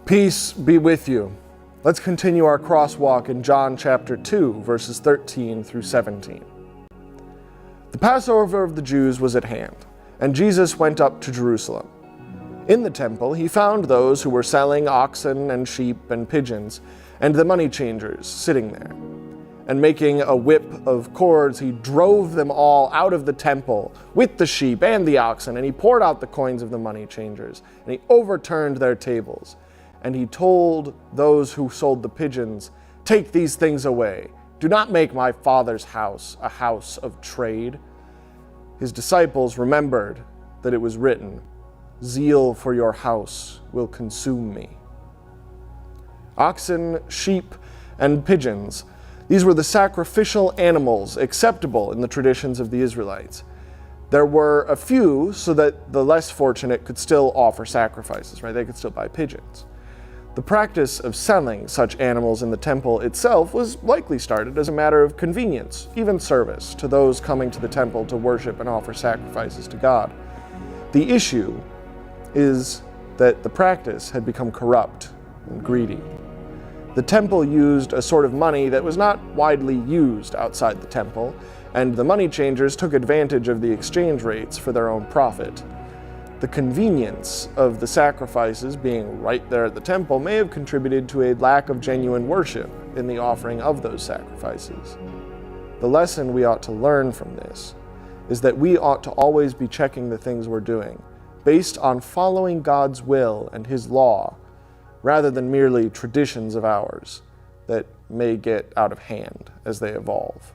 Peace be with you. Let's continue our crosswalk in John chapter 2, verses 13 through 17. The Passover of the Jews was at hand, and Jesus went up to Jerusalem. In the temple he found those who were selling oxen and sheep and pigeons, and the money changers sitting there. And making a whip of cords, he drove them all out of the temple with the sheep and the oxen, and he poured out the coins of the money changers, and he overturned their tables. And he told those who sold the pigeons, "Take these things away. Do not make my Father's house a house of trade." His disciples remembered that it was written, "Zeal for your house will consume me." Oxen, sheep, and pigeons, these were the sacrificial animals acceptable in the traditions of the Israelites. There were a few so that the less fortunate could still offer sacrifices, right? They could still buy pigeons. The practice of selling such animals in the temple itself was likely started as a matter of convenience, even service, to those coming to the temple to worship and offer sacrifices to God. The issue is that the practice had become corrupt and greedy. The temple used a sort of money that was not widely used outside the temple, and the money changers took advantage of the exchange rates for their own profit. The convenience of the sacrifices being right there at the temple may have contributed to a lack of genuine worship in the offering of those sacrifices. The lesson we ought to learn from this is that we ought to always be checking the things we're doing based on following God's will and His law, rather than merely traditions of ours that may get out of hand as they evolve.